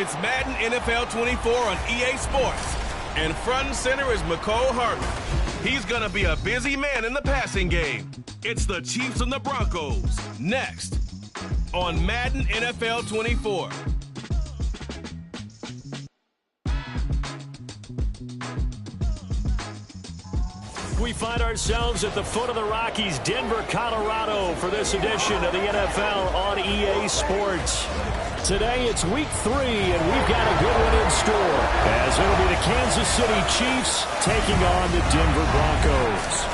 It's Madden NFL 24 on EA Sports. And front and center is McCole Hardman. He's going to be a busy man in the passing game. It's the Chiefs and the Broncos. Next on Madden NFL 24. We find ourselves at the foot of the Rockies, Denver, Colorado, for this edition of the NFL on EA Sports. Today it's week 3, and we've got a good one in store, as it'll be the Kansas City Chiefs taking on the Denver Broncos.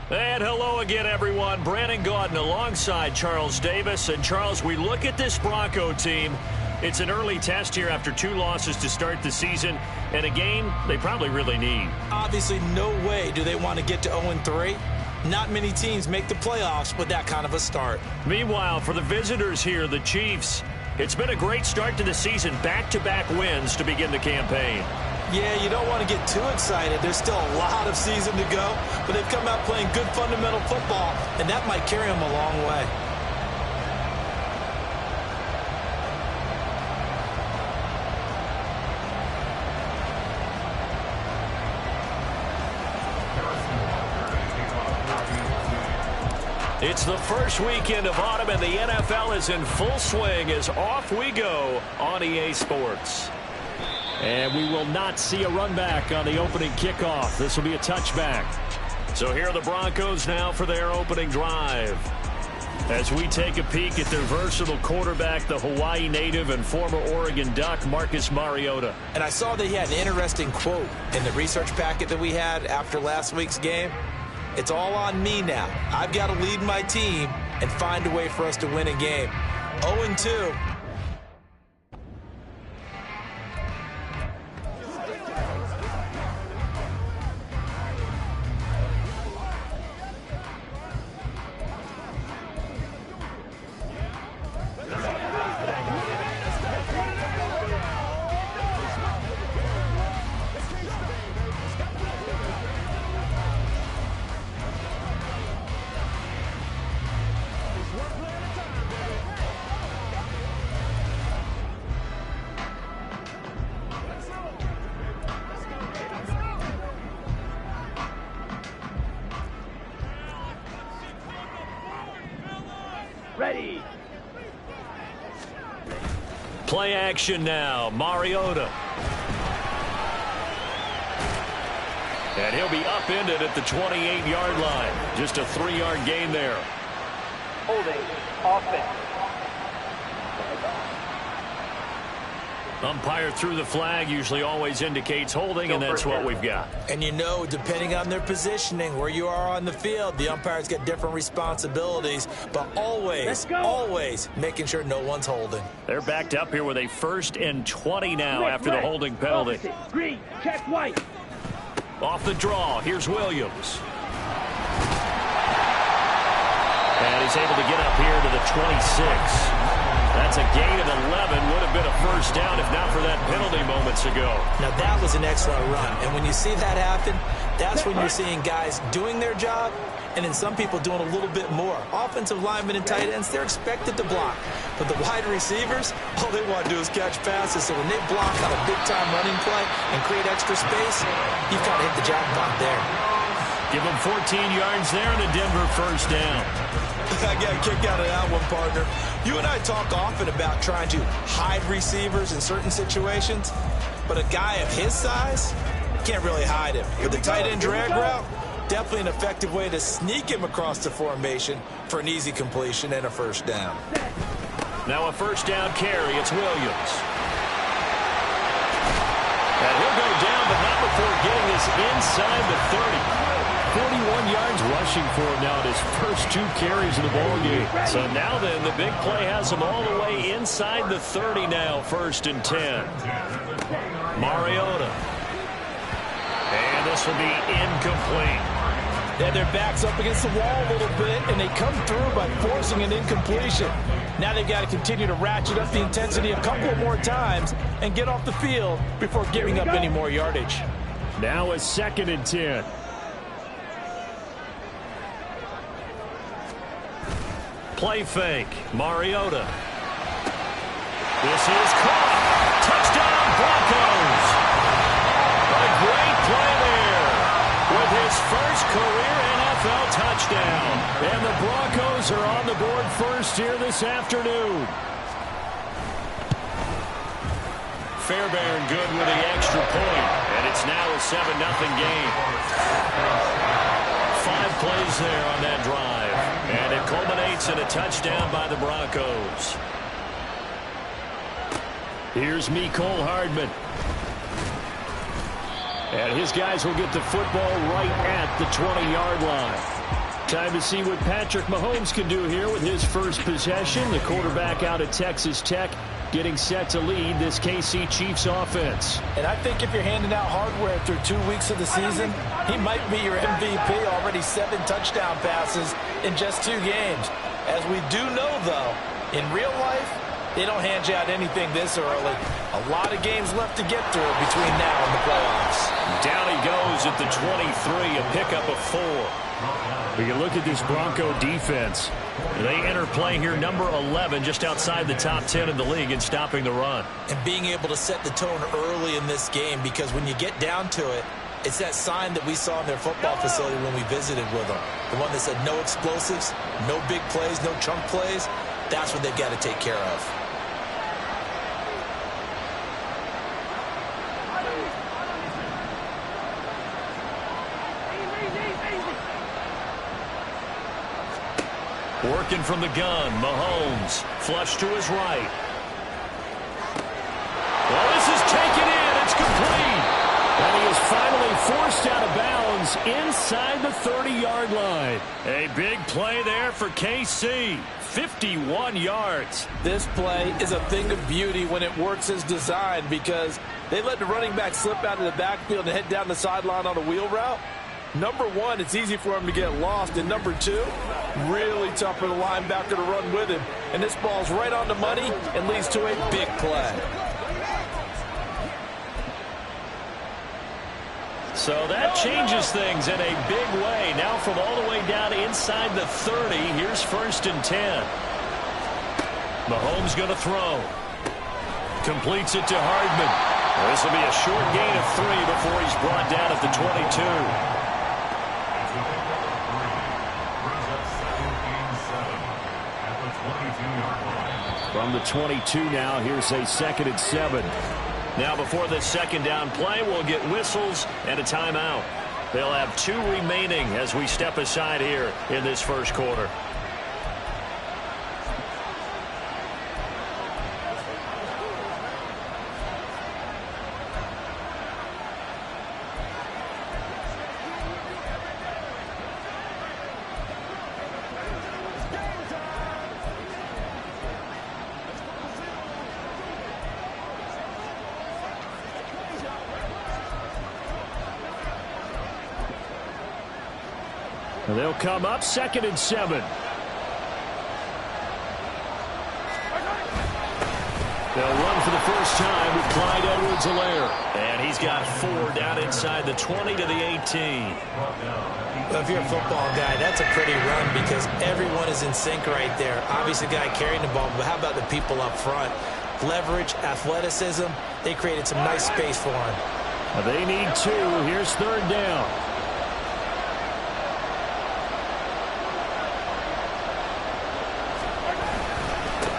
And hello again, everyone. Brandon Gaudin alongside Charles Davis. And Charles, we look at this Bronco team. It's an early test here after 2 losses to start the season, and a game they probably really need. Obviously, no way do they want to get to 0-3. Not many teams make the playoffs with that kind of a start. Meanwhile, for the visitors here, the Chiefs, it's been a great start to the season. Back-to-back wins to begin the campaign. Yeah, you don't want to get too excited. There's still a lot of season to go, but they've come out playing good fundamental football, and that might carry them a long way. It's the first weekend of autumn, and the NFL is in full swing as off we go on EA Sports. And we will not see a run back on the opening kickoff. This will be a touchback. So here are the Broncos now for their opening drive. As we take a peek at their versatile quarterback, the Hawaii native and former Oregon Duck, Marcus Mariota. And I saw that he had an interesting quote in the research packet that we had after last week's game. It's all on me now. I've got to lead my team and find a way for us to win a game. 0-2. Ready. Play action now. Mariota. And he'll be upended at the 28-yard line. Just a 3-yard gain there. Holding. Offense. Umpire threw the flag, usually always indicates holding, and that's what we've got. And you know, depending on their positioning, where you are on the field, the umpires get different responsibilities, but always making sure no one's holding. They're backed up here with a 1st and 20 now after the holding penalty. Green, check white. Off the draw, here's Williams. And he's able to get up here to the 26. That's a gain of 11. Would have been a first down if not for that penalty moments ago. Now, that was an excellent run. And when you see that happen, that's when you're seeing guys doing their job and then some people doing a little bit more. Offensive linemen and tight ends, they're expected to block. But the wide receivers, all they want to do is catch passes. So when they block on a big-time running play and create extra space, you've got to hit the jackpot there. Give them 14 yards there and a Denver first down. I got a kick out of that one, partner. You and I talk often about trying to hide receivers in certain situations, but a guy of his size can't really hide him. With the tight end drag route, definitely an effective way to sneak him across the formation for an easy completion and a first down. Now a first down carry. It's Williams. And he'll go down, but not before getting this inside the 30. 41 yards rushing for him now at his first 2 carries of the ball game. So now then, the big play has him all the way inside the 30 now, 1st and 10. Mariota. And this will be incomplete. Yeah, their back's up against the wall a little bit, and they come through by forcing an incompletion. Now they've got to continue to ratchet up the intensity a couple more times and get off the field before giving up any more yardage. Now a 2nd and 10. Play fake. Mariota. This is caught. Touchdown, Broncos. A great play there with his first career NFL touchdown. And the Broncos are on the board first here this afternoon. Fairbairn good with the extra point, and it's now a 7-0 game. 5 plays there on that drive, and it culminates in a touchdown by the Broncos. Here's Mecole Hardman. And his guys will get the football right at the 20-yard line. Time to see what Patrick Mahomes can do here with his first possession. The quarterback out of Texas Tech getting set to lead this KC Chiefs offense. And I think if you're handing out hardware through 2 weeks of the season, he might be your MVP. Already 7 touchdown passes in just 2 games. As we do know, though, in real life, they don't hand you out anything this early. A lot of games left to get through between now and the playoffs. Down he goes at the 23, a pickup of 4. We can look at this Bronco defense. They enter play here number 11, just outside the top 10 in the league in stopping the run. And being able to set the tone early in this game, because when you get down to it, it's that sign that we saw in their football facility when we visited with them. The one that said no explosives, no big plays, no chunk plays. That's what they've got to take care of. Working from the gun, Mahomes. Flush to his right. Well, this is taken in. It's complete. And he is finally forced out of bounds inside the 30-yard line. A big play there for KC. 51 yards. This play is a thing of beauty when it works as designed, because they let the running back slip out of the backfield and head down the sideline on a wheel route. Number 1, it's easy for him to get lost. And number 2, really tough for the linebacker to run with him. And this ball's right on the money and leads to a big play. So that changes things in a big way. Now from all the way down inside the 30, here's 1st and 10. Mahomes going to throw. Completes it to Hardman. This will be a short gain of 3 before he's brought down at the 22. From the 22 now, here's a 2nd and 7. Now before this 2nd down play, we'll get whistles and a timeout. They'll have 2 remaining as we step aside here in this first quarter. They'll come up 2nd and 7. They'll run for the first time with Clyde Edwards-Helaire. And he's got 4 down inside the 20 to the 18. Well, if you're a football guy, that's a pretty run because everyone is in sync right there. Obviously, the guy carrying the ball, but how about the people up front? Leverage, athleticism, they created some nice space for him. They need 2. Here's 3rd down.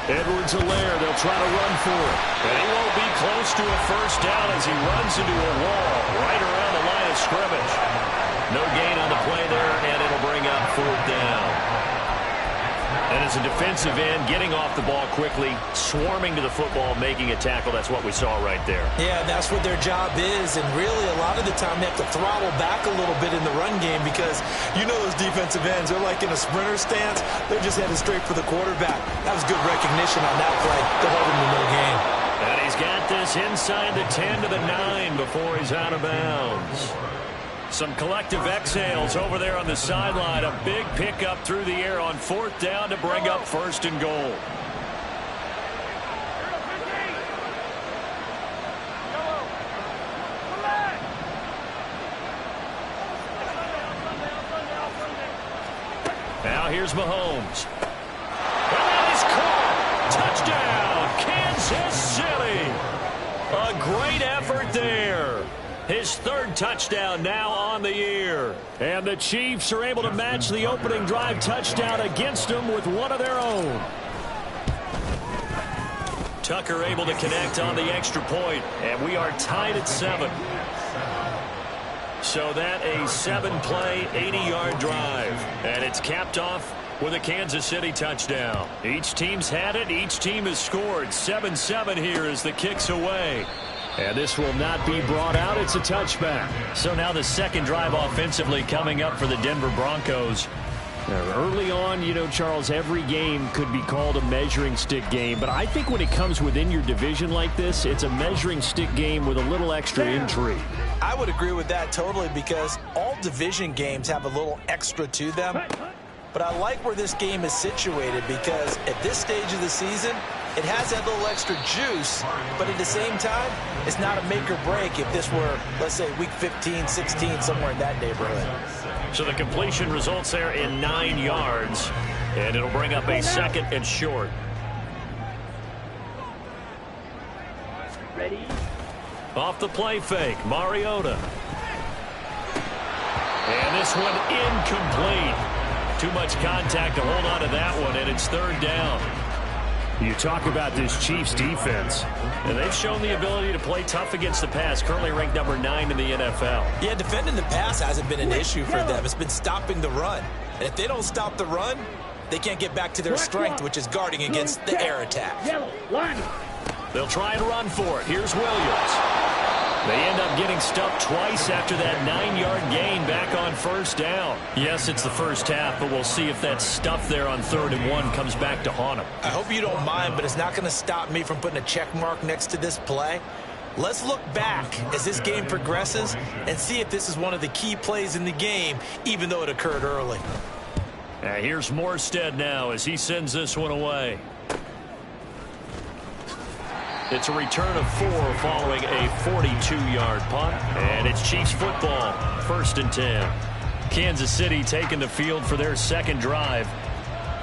Edwards-Helaire, they'll try to run for it. And he won't be close to a first down as he runs into a wall right around the line of scrimmage. No gain on the play there, and it'll bring up 4th down. And as a defensive end, getting off the ball quickly, swarming to the football, making a tackle, that's what we saw right there. Yeah, and that's what their job is. And really, a lot of the time, they have to throttle back a little bit in the run game because you know those defensive ends, they're like in a sprinter stance. They're just heading straight for the quarterback. That was good recognition on that play to hold him to no gain. And he's got this inside the 10 to the 9 before he's out of bounds. Some collective exhales over there on the sideline. A big pickup through the air on 4th down to bring up 1st and goal. Now here's Mahomes. effort there. His third touchdown now on the year. And the Chiefs are able to match the opening drive touchdown against them with one of their own. Tucker able to connect on the extra point, and we are tied at 7. So that a 7-play, 80-yard drive. And it's capped off with a Kansas City touchdown. Each team's had it. Each team has scored. 7-7 here as the kick's away. And this will not be brought out. It's a touchback. So now the second drive offensively coming up for the Denver Broncos. Early on, you know, Charles, every game could be called a measuring stick game. But I think when it comes within your division like this, it's a measuring stick game with a little extra intrigue. I would agree with that totally, because all division games have a little extra to them. But I like where this game is situated, because at this stage of the season, it has that little extra juice, but at the same time, it's not a make or break if this were, let's say, week 15, 16, somewhere in that neighborhood. So the completion results there in 9 yards, and it'll bring up a second and short. Ready? Off the play fake, Mariota. And this one incomplete. Too much contact to hold on to that one, and it's third down. You talk about this Chiefs defense, and they've shown the ability to play tough against the pass, currently ranked number 9 in the NFL. Yeah, defending the pass hasn't been an issue for them. It's been stopping the run. And if they don't stop the run, they can't get back to their strength, which is guarding against the air attack. Yellow, line. They'll try and run for it. Here's Williams. They end up getting stuffed twice after that 9-yard gain back on first down. Yes, it's the first half, but we'll see if that stuff there on 3rd and 1 comes back to haunt them. I hope you don't mind, but it's not going to stop me from putting a check mark next to this play. Let's look back as this game progresses and see if this is one of the key plays in the game, even though it occurred early. Here's Morstead now as he sends this one away. It's a return of 4 following a 42-yard punt. And it's Chiefs football, 1st and 10. Kansas City taking the field for their second drive.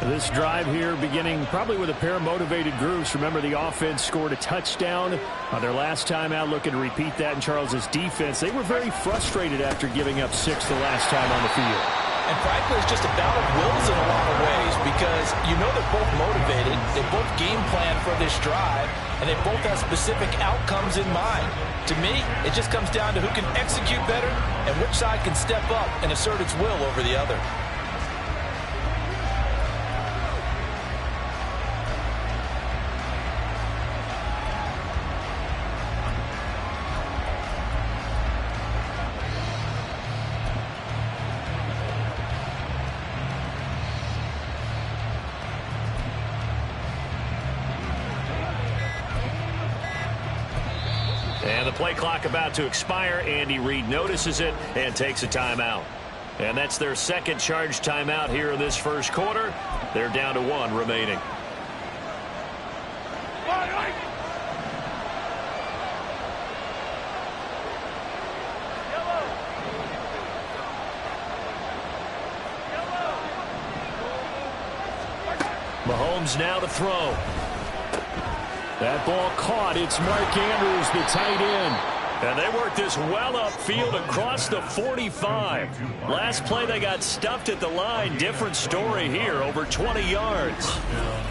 This drive here beginning probably with a pair of motivated groups. Remember, the offense scored a touchdown on their last time out, looking to repeat that in Charles's defense. They were very frustrated after giving up 6 the last time on the field. And frankly, it's just a battle of wills in a lot of ways, because you know they're both motivated, they both game plan for this drive, and they both have specific outcomes in mind. To me, it just comes down to who can execute better and which side can step up and assert its will over the other. And the play clock about to expire. Andy Reid notices it and takes a timeout. And that's their second charge timeout here in this first quarter. They're down to 1 remaining. Mahomes now to throw. That ball caught. It's Mark Andrews, the tight end. And they worked this well upfield across the 45. Last play they got stuffed at the line. Different story here, over 20 yards.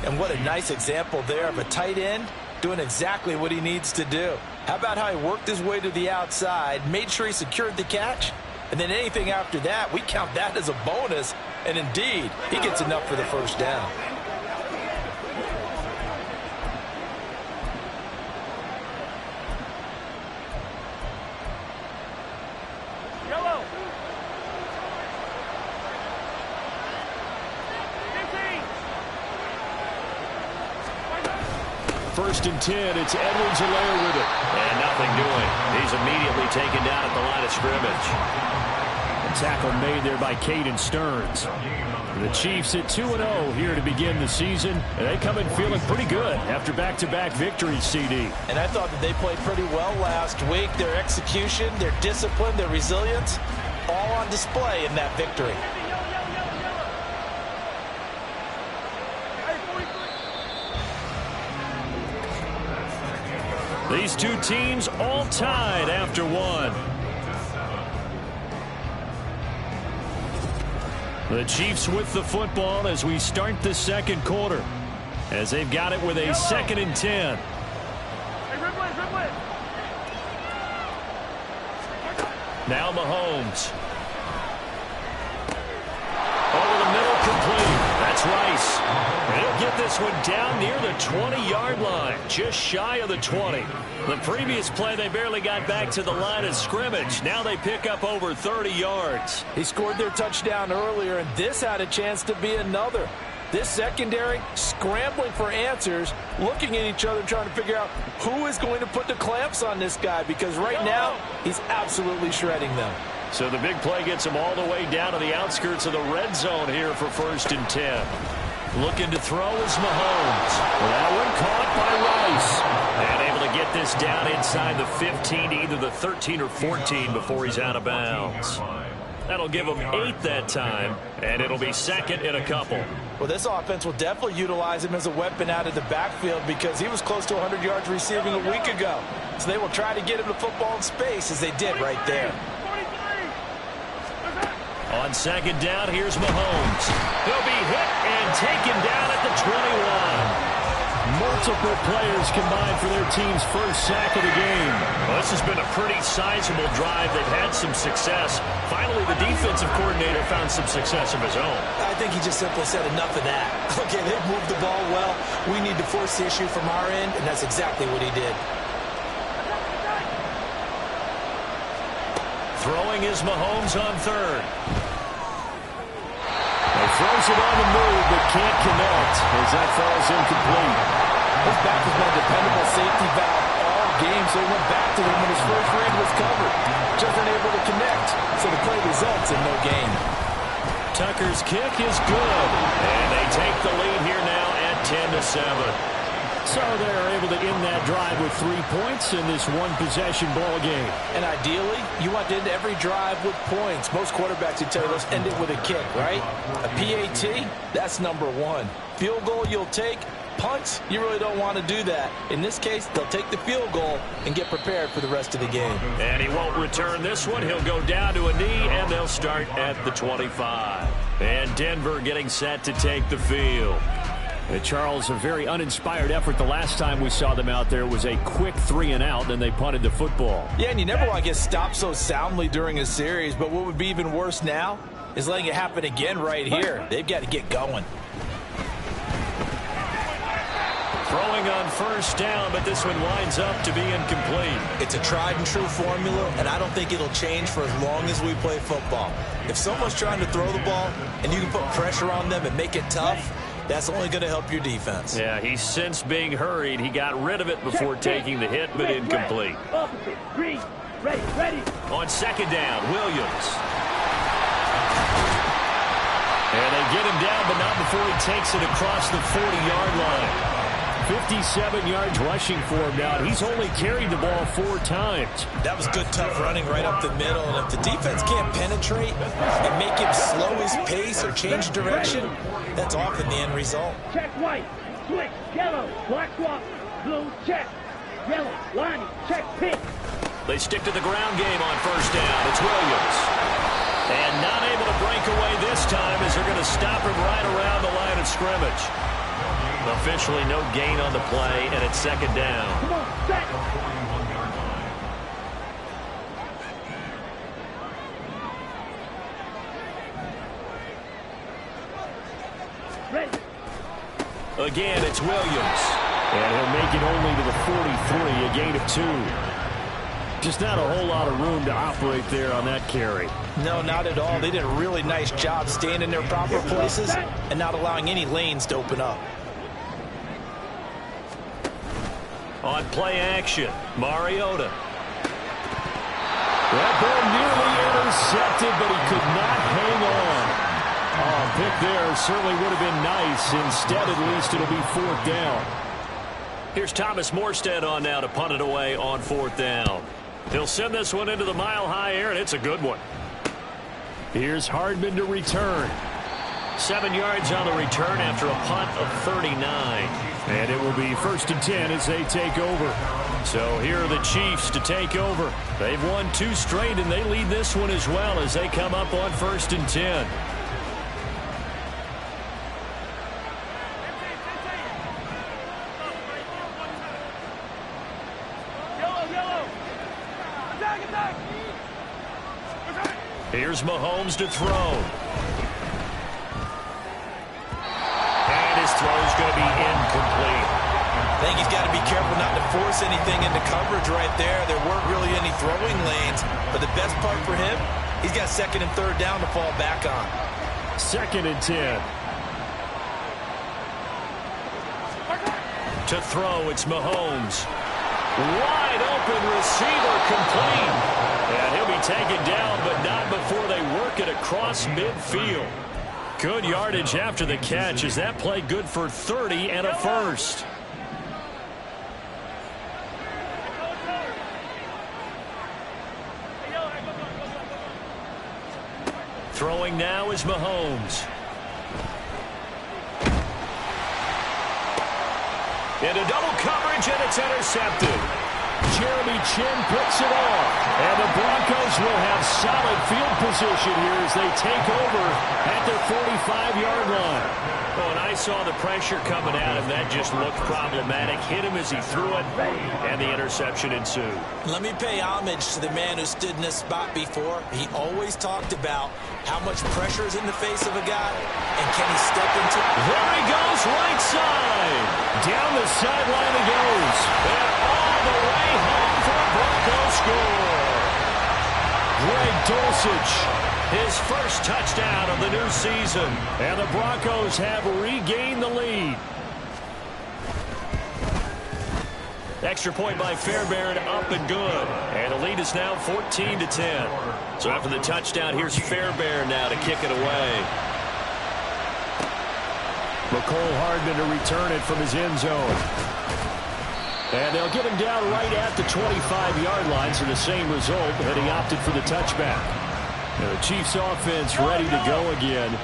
And what a nice example there of a tight end doing exactly what he needs to do. How about how he worked his way to the outside, made sure he secured the catch, and then anything after that, we count that as a bonus. And indeed, he gets enough for the first down. First and 10, it's Edwards-Helaire with it. And nothing doing. He's immediately taken down at the line of scrimmage. A tackle made there by Caden Stearns. The Chiefs at 2-0 here to begin the season. And they come in feeling pretty good after back-to-back victories, CD. And I thought that they played pretty well last week. Their execution, their discipline, their resilience, all on display in that victory. These two teams all tied after one. The Chiefs with the football as we start the second quarter, as they've got it with a 2nd and 10. Now Mahomes. Over the middle, complete. That's Rice. And he'll get this one down near the 20-yard line, just shy of the 20. The previous play, they barely got back to the line of scrimmage. Now they pick up over 30 yards. He scored their touchdown earlier, and this had a chance to be another. This secondary scrambling for answers, looking at each other, trying to figure out who is going to put the clamps on this guy, because right now he's absolutely shredding them. So the big play gets him all the way down to the outskirts of the red zone here for 1st and 10. Looking to throw is Mahomes. That one caught by Rice. And able to get this down inside the 15 to either the 13 or 14 before he's out of bounds. That'll give him 8 that time, and it'll be 2nd and a couple. Well, this offense will definitely utilize him as a weapon out of the backfield because he was close to 100 yards receiving a week ago. So they will try to get him the football in space as they did right there. On 2nd down, here's Mahomes. He'll be hit and taken down at the 21. Multiple players combined for their team's first sack of the game. Well, this has been a pretty sizable drive. They've had some success. Finally, the defensive coordinator found some success of his own. I think he just simply said enough of that. Okay, they've moved the ball well. We need to force the issue from our end, and that's exactly what he did. Throwing is Mahomes on 3rd. He throws it on the move, but can't connect as that falls incomplete. His back has been a dependable safety valve all game, so he went back to him when his first read was covered. Just unable to connect, so the play results in no gain. Tucker's kick is good, and they take the lead here now at 10-7. So they're able to end that drive with 3 points in this one-possession ball game. And ideally, you want to end every drive with points. Most quarterbacks would tell you, let's end it with a kick, right? A PAT, that's number 1. Field goal you'll take. Punts, you really don't want to do that. In this case, they'll take the field goal and get prepared for the rest of the game. And he won't return this one. He'll go down to a knee, and they'll start at the 25. And Denver getting set to take the field. Charles, a very uninspired effort. The last time we saw them out there was a quick 3 and out, and they punted the football. Yeah, and you never want to get stopped so soundly during a series, but what would be even worse now is letting it happen again right here. They've got to get going. Throwing on 1st down, but this one winds up to be incomplete. It's a tried and true formula, and I don't think it'll change for as long as we play football. If someone's trying to throw the ball and you can put pressure on them and make it tough, that's only going to help your defense. Yeah, he's since being hurried. He got rid of it before taking the hit, but incomplete. Ready. On 2nd down, Williams. And they get him down, but not before he takes it across the 40-yard line. 57 yards rushing for him now. He's only carried the ball 4 times. That was good, tough running right up the middle. And if the defense can't penetrate and make him slow his pace or change direction, that's often the end result. Check white, switch, yellow, black swap, blue, check, yellow, line, check, pink. They stick to the ground game on 1st down. It's Williams. And not able to break away this time as they're going to stop him right around the line of scrimmage. Officially no gain on the play, and it's 2nd down. Come on, set. Ready. Again, it's Williams. And he'll make it only to the 43, a gain of 2. Just not a whole lot of room to operate there on that carry. No, not at all. They did a really nice job staying in their proper places and not allowing any lanes to open up. On play action, Mariota. That ball nearly intercepted, but he could not hang on. Oh, pick there certainly would have been nice. Instead, at least, it'll be 4th down. Here's Thomas Morstead on now to punt it away on 4th down. He'll send this one into the mile-high air, and it's a good one. Here's Hardman to return. 7 yards on the return after a punt of 39. And it will be 1st and 10 as they take over. So here are the Chiefs to take over. They've won 2 straight, and they lead this one as well as they come up on 1st and 10. Here's Mahomes to throw. And his throw is going to be incomplete. I think he's got to be careful not to force anything into coverage right there. There weren't really any throwing lanes, but the best part for him, he's got 2nd and 3rd down to fall back on. 2nd and 10. To throw, it's Mahomes. Wide open receiver, complete. And he'll be taken down, but not before they work it across midfield. Good yardage after the catch. Is that play good for 30 and a first? Throwing now is Mahomes. Into double coverage, and it's intercepted. Jeremy Chin picks it off. And the Broncos will have solid field position here as they take over at their 45-yard line. Oh, and I saw the pressure coming at him. That just looked problematic. Hit him as he threw it, and the interception ensued. Let me pay homage to the man who stood in this spot before. He always talked about how much pressure is in the face of a guy, and can he step into it? There he goes, right side. Down the sideline he goes. And all the way home for a Broncos score. Greg Dulcich, his first touchdown of the new season. And the Broncos have regained the lead. Extra point by Fairbairn, up and good. And the lead is now 14-10. So after the touchdown, here's Fairbairn now to kick it away. McCole Hardman to return it from his end zone. And they'll get him down right at the 25-yard line, so the same result, but he opted for the touchback. And the Chiefs offense ready to go again,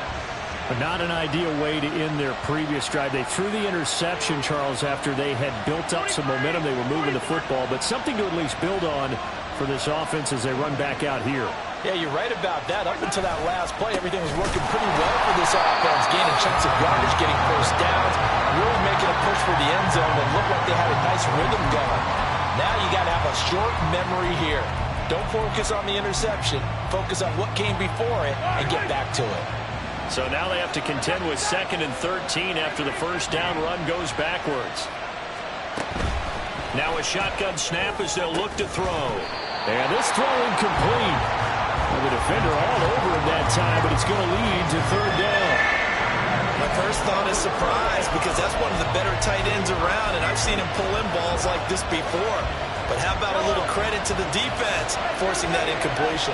but not an ideal way to end their previous drive. They threw the interception, Charles, after they had built up some momentum. They were moving the football, but something to at least build on for this offense as they run back out here. Yeah, you're right about that. Up until that last play, everything was working pretty well for this offense, gaining chunks of yardage, getting first downs, really making a push for the end zone that looked like they had a nice rhythm going. Now you got to have a short memory here. Don't focus on the interception. Focus on what came before it and get back to it. So now they have to contend with 2nd and 13 after the first down run goes backwards. Now a shotgun snap as they'll look to throw. And this throw incomplete. The defender all over him that time, but it's going to lead to 3rd down. My first thought is surprise, because that's one of the better tight ends around, and I've seen him pull in balls like this before. But how about a little credit to the defense forcing that incompletion?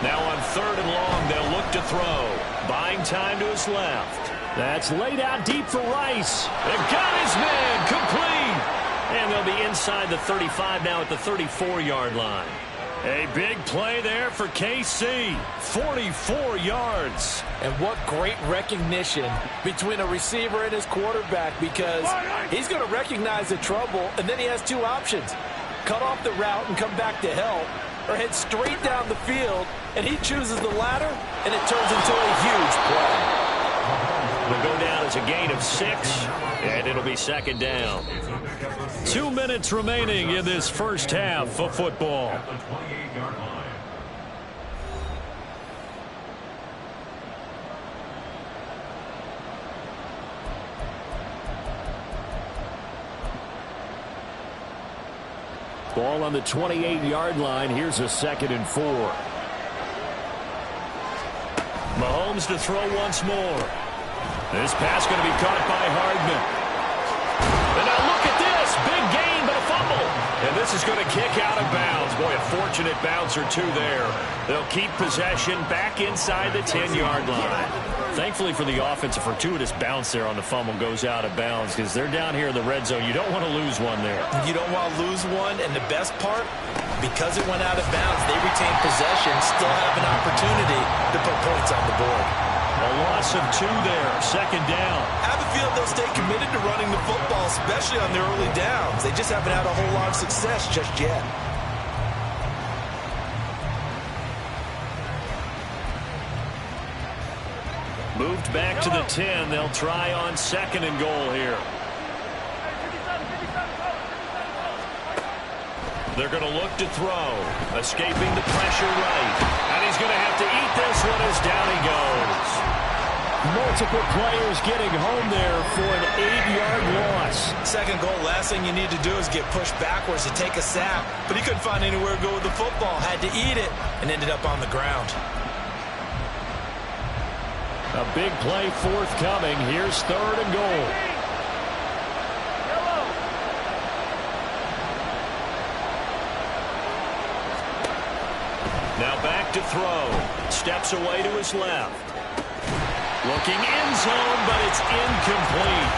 Now on 3rd and long, they'll look to throw. Buying time to his left. That's laid out deep for Rice. They've got his man, complete. And they'll be inside the 35 now at the 34-yard line. A big play there for KC. 44 yards. And what great recognition between a receiver and his quarterback, because he's going to recognize the trouble, and then he has 2 options. Cut off the route and come back to help, or head straight down the field, and he chooses the latter, and it turns into a huge play. Will go down as a gain of 6, and it'll be 2nd down. 2 minutes remaining in this first half of football. Ball on the 28-yard line. Here's a 2nd and 4. Mahomes to throw once more. This pass going to be caught by Hardman. And now look at this. Big gain, but a fumble. And this is going to kick out of bounds. Boy, a fortunate bounce or 2 there. They'll keep possession back inside the 10-yard line. Thankfully for the offense, a fortuitous bounce there on the fumble goes out of bounds because they're down here in the red zone. You don't want to lose one there. You don't want to lose one, and the best part, Because it went out of bounds, they retained possession, still have an opportunity to put points on the board. A loss of 2 there, second down. I have a feeling they'll stay committed to running the football, especially on their early downs. They just haven't had a whole lot of success just yet. Moved back to the 10. They'll try on second and goal here. They're going to look to throw. Escaping the pressure right. And he's going to have to eat this one as down he goes. Multiple players getting home there for an 8-yard loss. Second goal, last thing you need to do is get pushed backwards to take a sack. But he couldn't find anywhere to go with the football. Had to eat it and ended up on the ground. A big play forthcoming. Here's third and goal. Now back to throw. Steps away to his left. Looking end zone, but it's incomplete.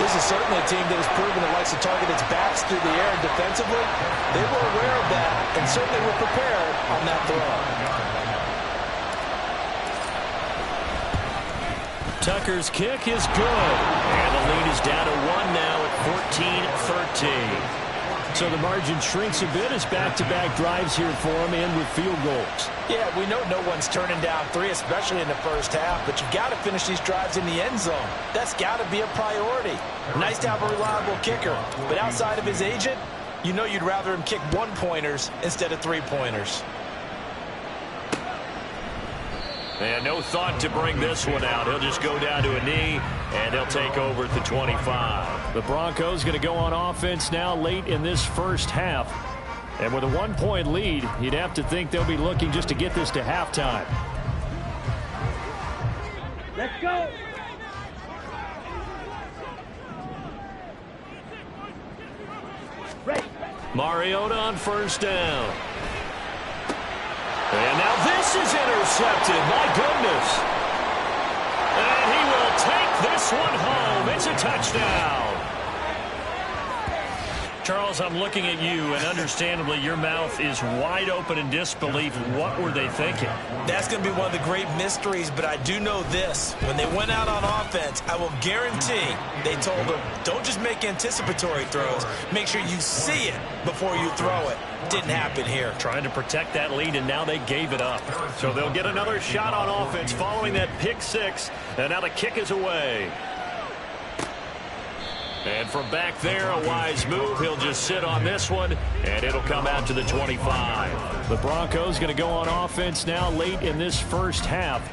This is certainly a team that has proven it likes to target its backs through the air, and defensively, they were aware of that and certainly were prepared on that throw. Tucker's kick is good. And the lead is down to 1 now at 14-13. So the margin shrinks a bit as back-to-back drives here for him and with field goals. Yeah, we know no one's turning down 3, especially in the first half, but you've got to finish these drives in the end zone. That's got to be a priority. Nice to have a reliable kicker, but outside of his agent, you know you'd rather him kick 1-pointers instead of 3-pointers. And no thought to bring this one out. He'll just go down to a knee, and they'll take over at the 25. The Broncos going to go on offense now late in this first half. And with a 1-point lead, you'd have to think they'll be looking just to get this to halftime. Let's go. Ready. Mariota on first down. And now this is intercepted. My goodness. And he will take this one home. It's a touchdown. Charles, I'm looking at you, and understandably your mouth is wide open in disbelief. What were they thinking? That's going to be one of the great mysteries, but I do know this. When they went out on offense, I will guarantee they told them, don't just make anticipatory throws. Make sure you see it before you throw it. Didn't happen here. Trying to protect that lead, and now they gave it up. So they'll get another shot on offense following that pick 6, and now the kick is away. And from back there, a wise move. He'll just sit on this one, and it'll come out to the 25. The Broncos going to go on offense now late in this first half.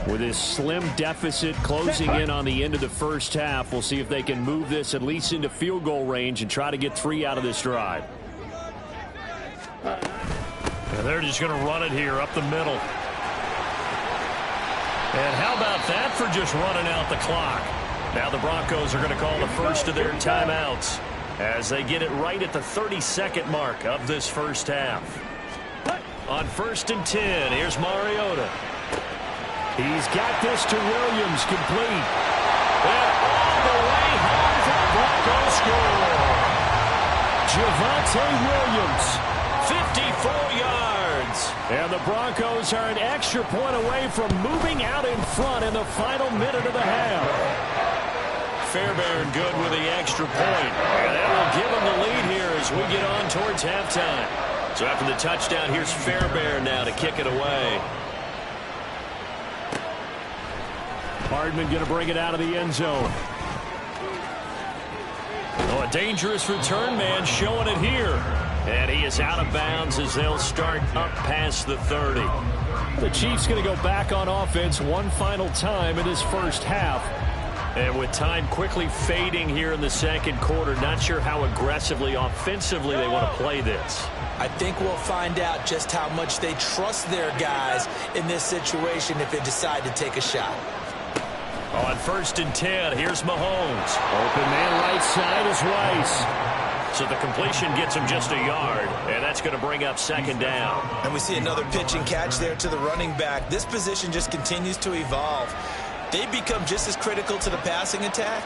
With this slim deficit closing in on the end of the first half, we'll see if they can move this at least into field goal range and try to get 3 out of this drive. And they're just going to run it here up the middle. And how about that for just running out the clock? Now the Broncos are going to call the first of their timeouts as they get it right at the 32nd mark of this first half. On 1st and 10, here's Mariota. He's got this to Williams, complete. And all the way home for the Broncos score. Javonte Williams, 54 yards. And the Broncos are an extra point away from moving out in front in the final minute of the half. Fairbairn good with the extra point. And that will give them the lead here as we get on towards halftime. So after the touchdown, here's Fairbairn now to kick it away. Hardman going to bring it out of the end zone. Oh, a dangerous return man showing it here. And he is out of bounds as they'll start up past the 30. The Chiefs going to go back on offense one final time in this first half. And with time quickly fading here in the second quarter, not sure how aggressively, offensively they want to play this. I think we'll find out just how much they trust their guys in this situation if they decide to take a shot. On 1st and 10, here's Mahomes. Open man right side is Rice. So the completion gets him just a yard, and that's going to bring up 2nd down. And we see another pitch and catch there to the running back. This position just continues to evolve. They become just as critical to the passing attack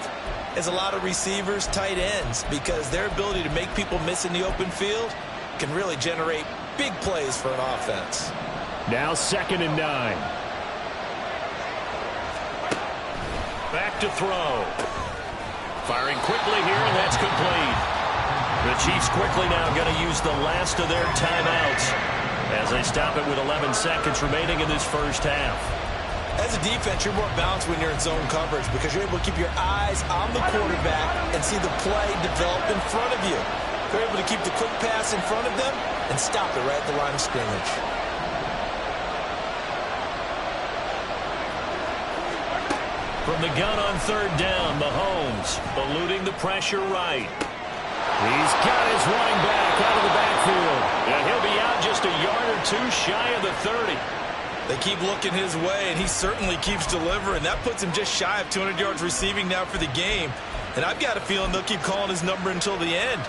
as a lot of receivers, tight ends, because their ability to make people miss in the open field can really generate big plays for an offense. Now 2nd and 9. Back to throw. Firing quickly here, and that's complete. The Chiefs quickly now going to use the last of their timeouts as they stop it with 11 seconds remaining in this first half. As a defense, you're more balanced when you're in zone coverage because you're able to keep your eyes on the quarterback and see the play develop in front of you. You're able to keep the quick pass in front of them and stop it right at the line of scrimmage. From the gun on 3rd down, Mahomes eluding the pressure right. He's got his running back out of the backfield. And he'll be out just a yard or two shy of the 30. They keep looking his way, and he certainly keeps delivering. That puts him just shy of 200 yards receiving now for the game. And I've got a feeling they'll keep calling his number until the end.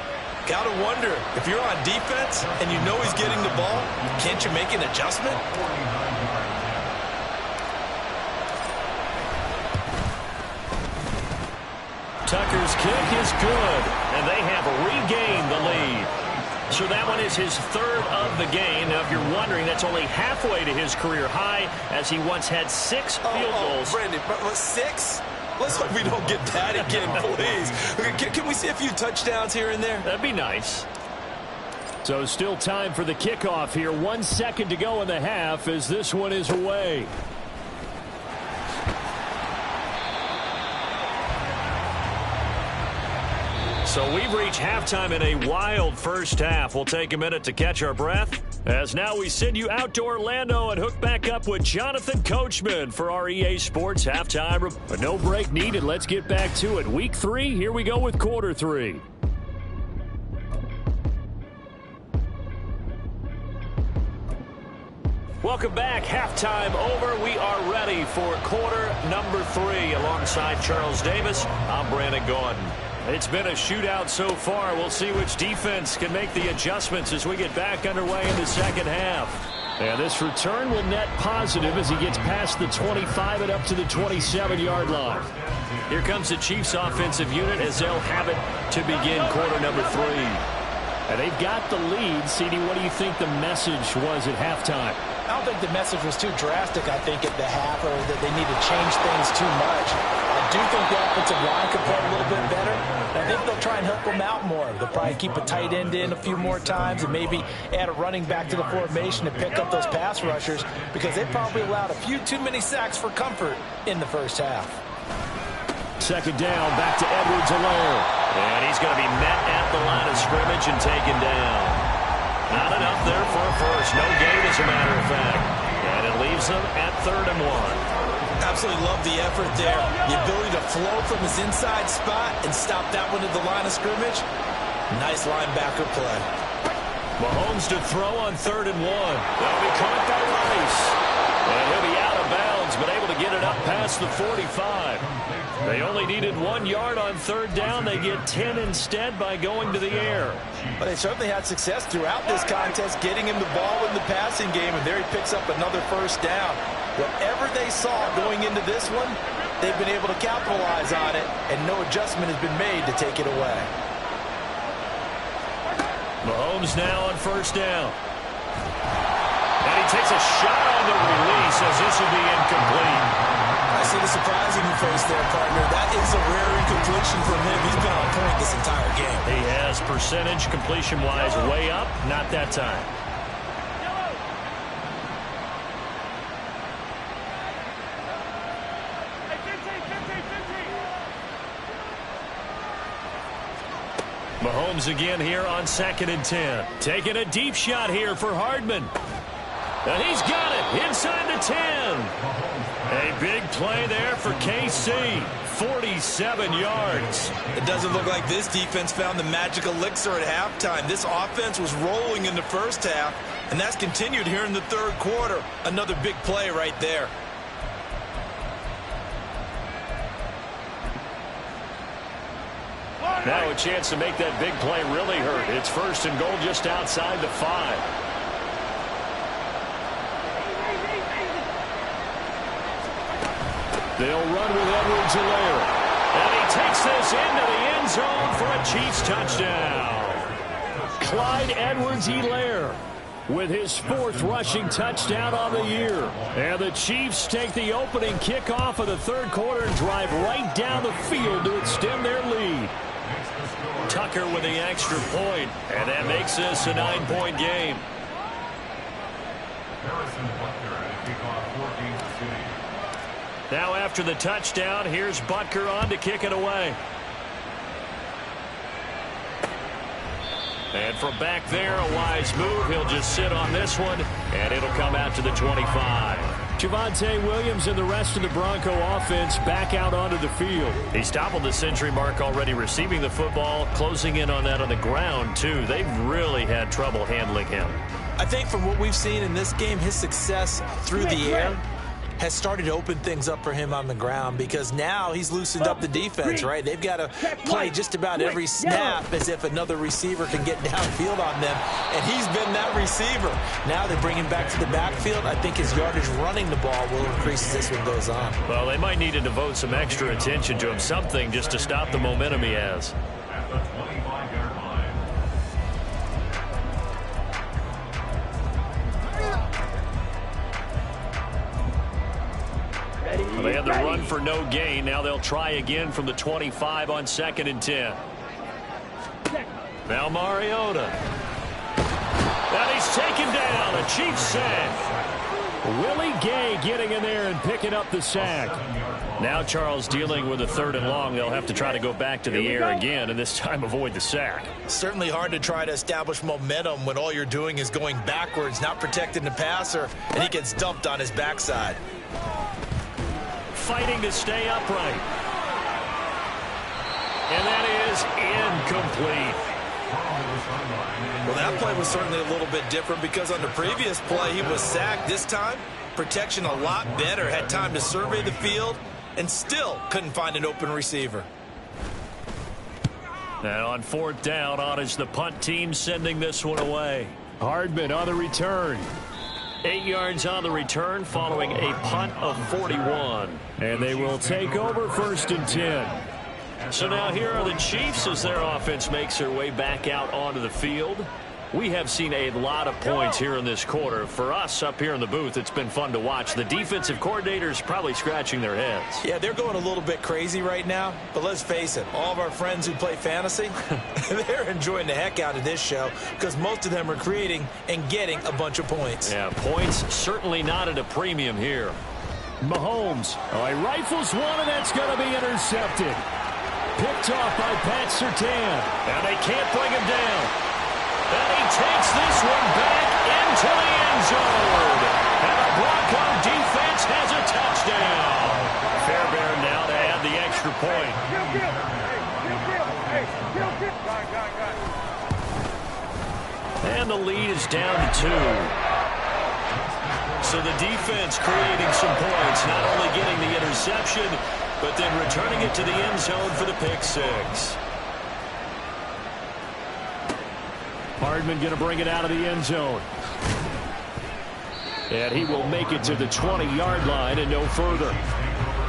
Got to wonder, if you're on defense and you know he's getting the ball, can't you make an adjustment? Tucker's kick is good, and they have regained the lead. So that one is his 3rd of the game. Now, if you're wondering, that's only halfway to his career high, as he once had 6 field goals. Brandon, 6? Let's hope we don't get that again, please. Can we see a few touchdowns here and there? That'd be nice. So still time for the kickoff here. 1 second to go in the half as this one is away. So we've reached halftime in a wild first half. We'll take a minute to catch our breath, as now we send you out to Orlando and hook back up with Jonathan Coachman for our EA Sports halftime. But no break needed. Let's get back to it. Week 3, here we go with quarter 3. Welcome back. Halftime over. We are ready for quarter number 3. Alongside Charles Davis, I'm Brandon Gordon. It's been a shootout so far. We'll see which defense can make the adjustments as we get back underway in the second half. And this return will net positive as he gets past the 25 and up to the 27-yard line. Here comes the Chiefs offensive unit as they'll have it to begin quarter number 3. And they've got the lead. CD, what do you think the message was at halftime? I don't think the message was too drastic, I think, at the half, or that they need to change things too much. I do think the offensive line could play a little bit better. And I think they'll try and help them out more. They'll probably keep a tight end in a few more times and maybe add a running back to the formation to pick up those pass rushers, because they probably allowed a few too many sacks for comfort in the first half. 2nd down, back to Edwards-Helaire. And he's going to be met at the line of scrimmage and taken down. Not enough there for a first. No gain, as a matter of fact. And it leaves them at 3rd and 1. Absolutely love the effort there. The ability to flow from his inside spot and stop that one at the line of scrimmage. Nice linebacker play. Mahomes to throw on 3rd and 1. That'll be caught by Rice. And he'll be out of bounds, but able to get it up past the 45. They only needed 1 yard on 3rd down. They get 10 instead by going to the air. But they certainly had success throughout this contest, getting him the ball in the passing game, and there he picks up another first down. Whatever they saw going into this one, they've been able to capitalize on it, and no adjustment has been made to take it away. Mahomes now on 1st down. And he takes a shot on the release as this will be incomplete. I see the surprise in your face there, partner. That is a rare incompletion from him. He's been on point this entire game. He has percentage completion-wise way up. Not that time. Mahomes again here on 2nd and 10. Taking a deep shot here for Hardman. And he's got it inside the 10. A big play there for KC. 47 yards. It doesn't look like this defense found the magic elixir at halftime. This offense was rolling in the first half, and that's continued here in the 3rd quarter. Another big play right there. Now a chance to make that big play really hurt. It's 1st and goal just outside the 5. They'll run with Edwards-Helaire. And he takes this into the end zone for a Chiefs touchdown. Clyde Edwards-Helaire with his 4th rushing touchdown on the year. And the Chiefs take the opening kickoff of the 3rd quarter and drive right down the field to extend their lead. Tucker with the extra point, and that makes this a 9-point game. Now after the touchdown, here's Butker on to kick it away. And from back there, a wise move. He'll just sit on this one, and it'll come out to the 25. Javonte Williams and the rest of the Bronco offense back out onto the field. He's toppled the century mark already receiving the football, closing in on that on the ground, too. They've really had trouble handling him. I think from what we've seen in this game, his success through the air has started to open things up for him on the ground, because now he's loosened up the defense, right? They've got to play just about every snap as if another receiver can get downfield on them, and he's been that receiver. Now they bring him back to the backfield. I think his yardage running the ball will increase as this one goes on. Well, they might need to devote some extra attention to him, something just to stop the momentum he has. Well, they had the run for no gain. Now they'll try again from the 25 on 2nd and 10. Now Mariota. And he's taken down. A Chiefs sack. Willie Gay getting in there and picking up the sack. Now Charles dealing with a 3rd and long. They'll have to try to go back to the air again, and this time avoid the sack. Certainly hard to try to establish momentum when all you're doing is going backwards, not protecting the passer, and he gets dumped on his backside. Fighting to stay upright. And that is incomplete. Well, that play was certainly a little bit different, because on the previous play he was sacked. This time, protection a lot better. Had time to survey the field and still couldn't find an open receiver. Now on 4th down, on is the punt team sending this one away. Hardman on the return. 8 yards on the return following a punt of 41. And they will take over 1st and 10. So now here are the Chiefs as their offense makes their way back out onto the field. We have seen a lot of points here in this quarter. For us up here in the booth, it's been fun to watch. The defensive coordinators probably scratching their heads. Yeah, they're going a little bit crazy right now. But let's face it, all of our friends who play fantasy, they're enjoying the heck out of this show, because most of them are creating and getting a bunch of points. Yeah, points certainly not at a premium here. Mahomes, he rifles one, and that's going to be intercepted. Picked off by Pat Surtain. And they can't bring him down. And he takes this one back into the end zone. And the Bronco defense has a touchdown. Fairbairn now to add the extra point. And the lead is down to 2. So the defense creating some points, not only getting the interception, but then returning it to the end zone for the pick 6. Hardman going to bring it out of the end zone. And he will make it to the 20-yard line and no further.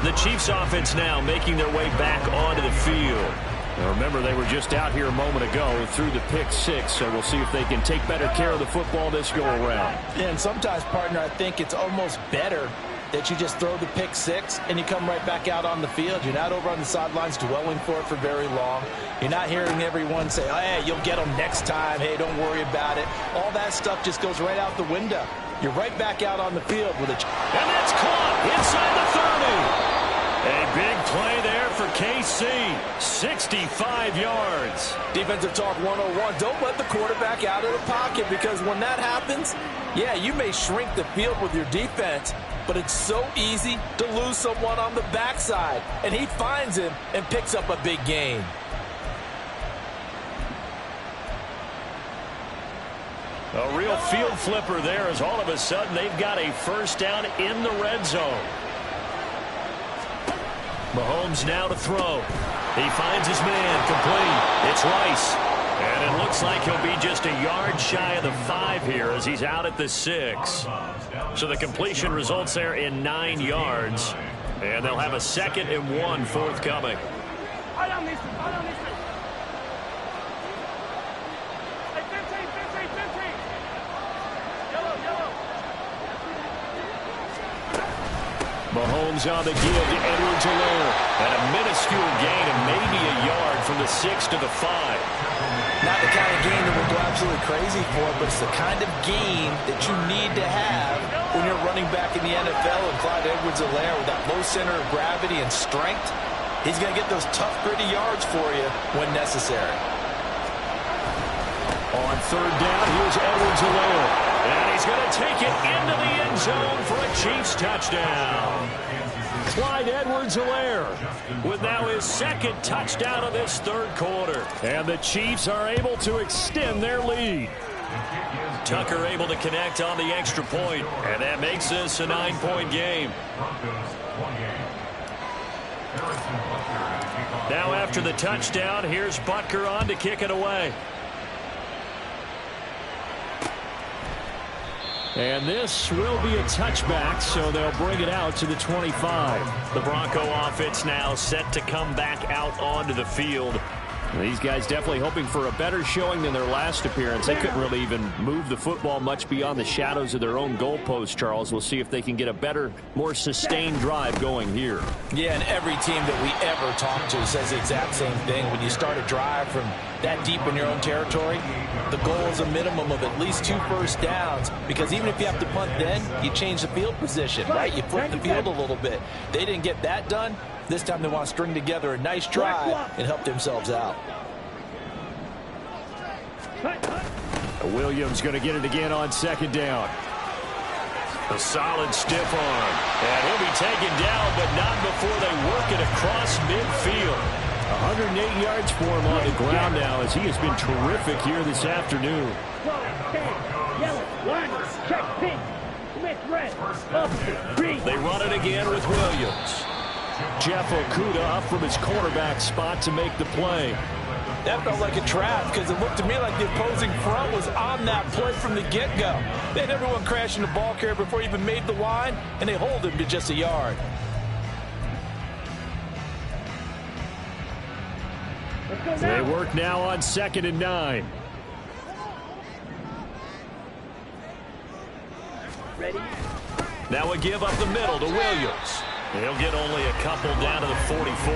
The Chiefs offense now making their way back onto the field. Now remember, they were just out here a moment ago through the pick 6, so we'll see if they can take better care of the football this go-around. Yeah, and sometimes, partner, I think it's almost better that you just throw the pick 6 and you come right back out on the field. You're not over on the sidelines dwelling for it for very long. You're not hearing everyone say, oh, hey, you'll get them next time. Hey, don't worry about it. All that stuff just goes right out the window. You're right back out on the field with a... And that's caught inside the 30. A big play there for KC. 65 yards. Defensive talk 101. Don't let the quarterback out of the pocket, because when that happens, yeah, you may shrink the field with your defense, but it's so easy to lose someone on the backside. And he finds him and picks up a big gain. A real field flipper there, as all of a sudden they've got a first down in the red zone. Mahomes now to throw. He finds his man complete. It's Rice. And it looks like he'll be just a yard shy of the 5 here as he's out at the 6. So the completion results there in 9 yards. And they'll have a 2nd and 1 forthcoming. Mahomes on the give to Edwards-Helaire. And a minuscule gain of maybe a yard from the 6 to the 5. Not the kind of game that we'll go absolutely crazy for, but it's the kind of game that you need to have when you're running back in the NFL. And Clyde Edwards-Helaire, with that low center of gravity and strength, he's going to get those tough, gritty yards for you when necessary. On third down, here's Edwards-Helaire. And he's going to take it into the end zone for a Chiefs touchdown. Clyde Edwards-Helaire with now his second touchdown of this third quarter. And the Chiefs are able to extend their lead. Tucker able to connect on the extra point, and that makes this a 9-point game. Now after the touchdown, here's Butker on to kick it away. And this will be a touchback, so they'll bring it out to the 25. The Bronco offense now set to come back out onto the field. These guys definitely hoping for a better showing than their last appearance. They couldn't really even move the football much beyond the shadows of their own goalpost, Charles. We'll see if they can get a better, more sustained drive going here. Yeah, and every team that we ever talk to says the exact same thing. When you start a drive from that deep in your own territory, the goal is a minimum of at least 2 first downs, because even if you have to punt then, you change the field position, right? You flip the field a little bit. They didn't get that done. This time they want to string together a nice drive and help themselves out. Williams going to get it again on second down. A solid stiff arm. And he'll be taken down, but not before they work it across midfield. 108 yards for him on the ground now, as he has been terrific here this afternoon. They run it again with Williams. Jeff Okudah up from his quarterback spot to make the play. That felt like a trap, because it looked to me like the opposing front was on that play from the get-go. They had everyone crashing the ball carrier before he even made the line, and they hold him to just a yard. They work now on 2nd and 9. Ready? Now a give up the middle to Williams. He'll get only a couple down to the 44.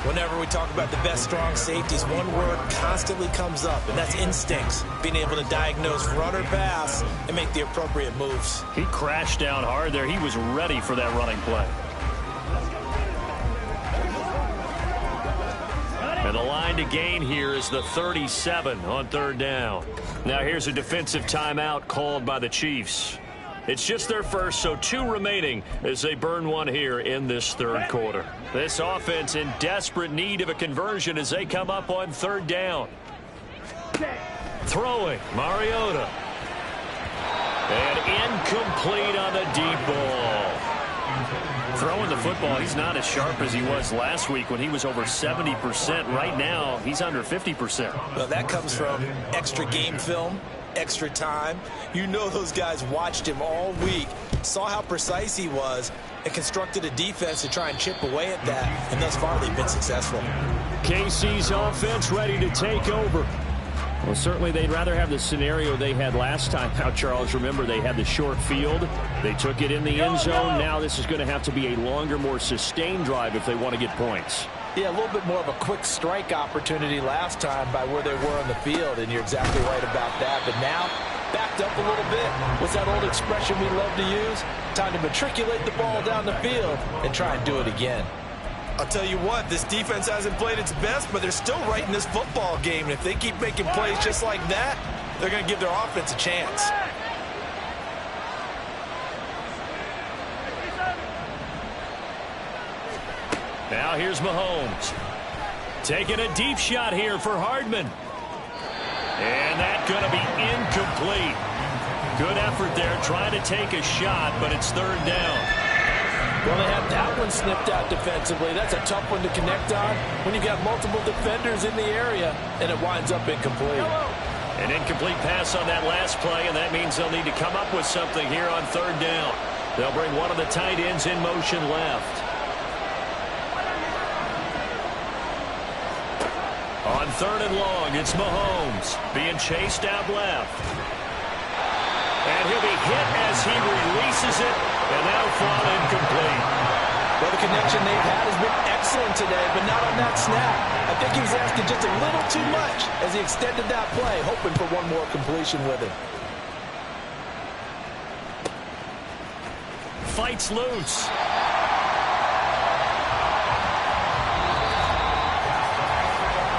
Whenever we talk about the best strong safeties, one word constantly comes up, and that's instincts. Being able to diagnose run or pass and make the appropriate moves. He crashed down hard there. He was ready for that running play. And the line to gain here is the 37 on third down. Now here's a defensive timeout called by the Chiefs. It's just their first, so 2 remaining as they burn one here in this third quarter. This offense in desperate need of a conversion as they come up on third down. Throwing, Mariota. And incomplete on the deep ball. Throwing the football, he's not as sharp as he was last week when he was over 70%. Right now, he's under 50%. Well, that comes from extra game film, extra time. You know those guys watched him all week, saw how precise he was, and constructed a defense to try and chip away at that, and thus far they've been successful. KC's offense ready to take over. Well, certainly they'd rather have the scenario they had last time. Now, Charles, remember, they had the short field. They took it in the end zone. Now this is going to have to be a longer, more sustained drive if they want to get points. Yeah, a little bit more of a quick strike opportunity last time by where they were on the field, and you're exactly right about that. But now, backed up a little bit. What's that old expression we love to use? Time to matriculate the ball down the field and try and do it again. I'll tell you what, this defense hasn't played its best, but they're still right in this football game. And if they keep making plays just like that, they're going to give their offense a chance. Now here's Mahomes. Taking a deep shot here for Hardman. And that's going to be incomplete. Good effort there trying to take a shot, but it's third down. Well, they have that one snipped out defensively. That's a tough one to connect on when you've got multiple defenders in the area, and it winds up incomplete. An incomplete pass on that last play, and that means they'll need to come up with something here on third down. They'll bring one of the tight ends in motion left. On third and long, it's Mahomes being chased out left. And he'll be hit as he releases misses it, and now thrown incomplete. Well, the connection they've had has been excellent today, but not on that snap. I think he was asking just a little too much as he extended that play, hoping for one more completion with it. Fights loose.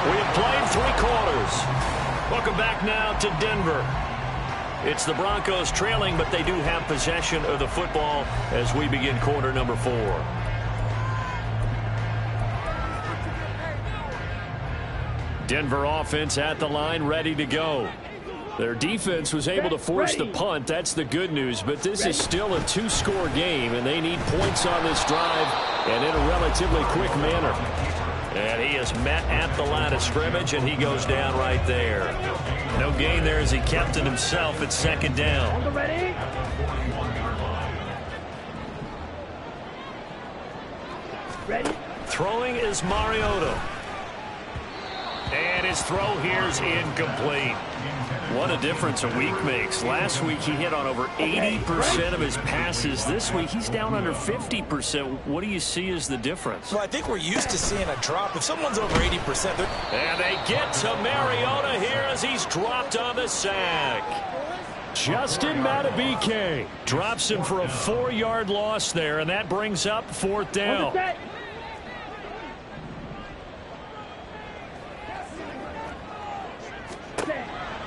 We have played 3 quarters. Welcome back now to Denver. It's the Broncos trailing, but they do have possession of the football as we begin quarter number 4. Denver offense at the line, ready to go. Their defense was able to force the punt. That's the good news, but this is still a 2-score game, and they need points on this drive and in a relatively quick manner. And he is met at the line of scrimmage, and he goes down right there. No gain there as he kept it himself at second down. Ready? Ready? Throwing is Mariota. And his throw here is incomplete. What a difference a week makes. Last week he hit on over 80% of his passes. This week he's down under 50%. What do you see as the difference? Well, I think we're used to seeing a drop. If someone's over 80%, and they get to Mariota here as he's dropped on the sack. Justin Madubuike drops him for a 4-yard loss there, and that brings up 4th down.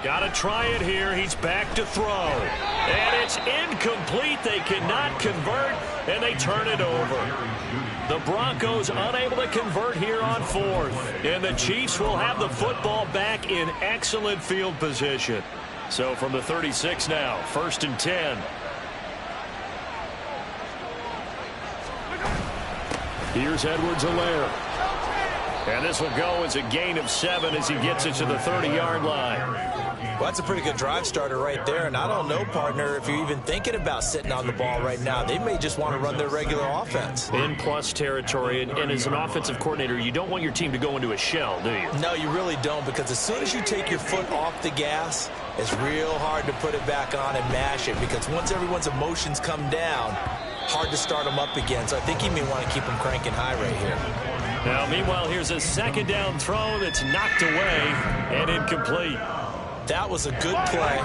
Got to try it here. He's back to throw. And it's incomplete. They cannot convert, and they turn it over. The Broncos unable to convert here on 4th. And the Chiefs will have the football back in excellent field position. So from the 36 now, 1st and 10. Here's Edwards-Helaire. And this will go as a gain of 7 as he gets it to the 30-yard line. Well, that's a pretty good drive starter right there. And I don't know, partner, if you're even thinking about sitting on the ball right now. They may just want to run their regular offense. In plus territory. And as an offensive coordinator, you don't want your team to go into a shell, do you? No, you really don't, because as soon as you take your foot off the gas, it's real hard to put it back on and mash it, because once everyone's emotions come down, hard to start them up again. So I think you may want to keep them cranking high right here. Now, meanwhile, here's a 2nd down throw that's knocked away and incomplete. That was a good play,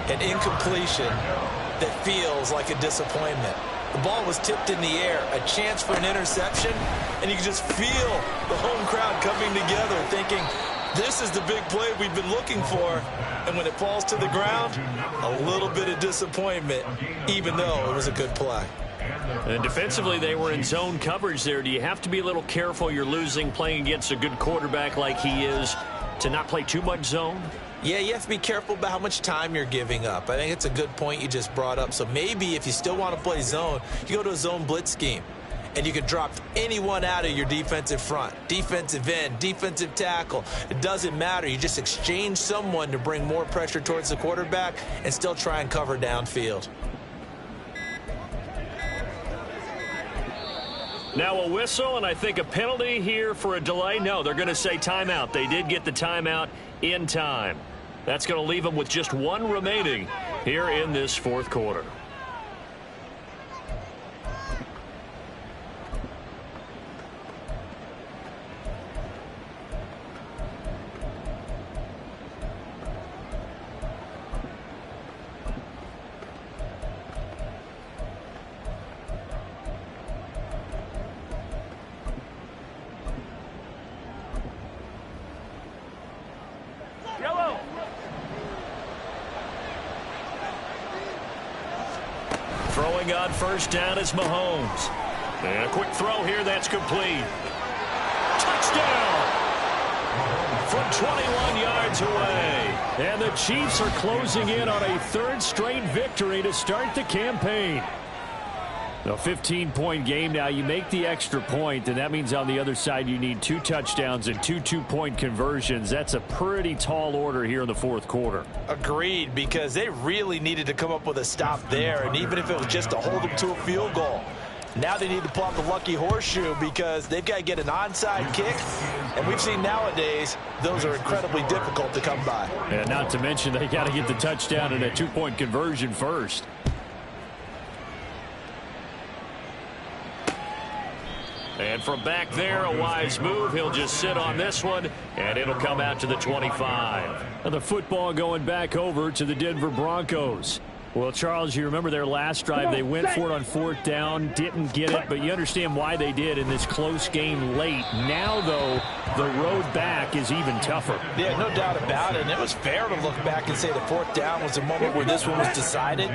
an incompletion that feels like a disappointment. The ball was tipped in the air, a chance for an interception, and you can just feel the home crowd coming together thinking, this is the big play we've been looking for. And when it falls to the ground, a little bit of disappointment, even though it was a good play. And defensively, they were in zone coverage there. Do you have to be a little careful? You're losing playing against a good quarterback like he is to not play too much zone? Yeah, you have to be careful about how much time you're giving up. I think it's a good point you just brought up. So maybe if you still want to play zone, you go to a zone blitz scheme. And you can drop anyone out of your defensive front, defensive end, defensive tackle. It doesn't matter. You just exchange someone to bring more pressure towards the quarterback and still try and cover downfield. Now a whistle, and I think a penalty here for a delay. No, they're going to say timeout. They did get the timeout in time. That's going to leave them with just 1 remaining here in this 4th quarter. Throwing on 1st down is Mahomes. And a quick throw here, that's complete. Touchdown! From 21 yards away. And the Chiefs are closing in on a 3rd straight victory to start the campaign. A 15-point game now. You make the extra point, and that means on the other side you need 2 touchdowns and 2 two-point conversions. That's a pretty tall order here in the 4th quarter. Agreed, because they really needed to come up with a stop there, and even if it was just to hold them to a field goal. Now they need to pull out the lucky horseshoe because they've got to get an onside kick, and we've seen nowadays those are incredibly difficult to come by. And not to mention they got to get the touchdown and a 2-point conversion first. And from back there, a wise move. He'll just sit on this one, and it'll come out to the 25. And the football going back over to the Denver Broncos. Well, Charles, you remember their last drive. They went for it on 4th down, didn't get it, but you understand why they did in this close game late. Now, though, the road back is even tougher. Yeah, no doubt about it. And it was fair to look back and say the 4th down was the moment where this one was decided.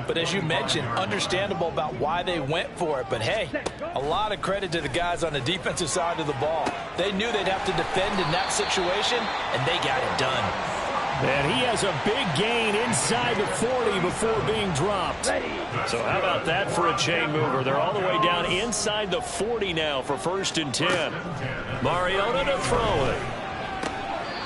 But as you mentioned, understandable about why they went for it. But, hey, a lot of credit to the guys on the defensive side of the ball. They knew they'd have to defend in that situation, and they got it done. And he has a big gain inside the 40 before being dropped. So how about that for a chain mover? They're all the way down inside the 40 now for 1st and 10. Mariota to throw it.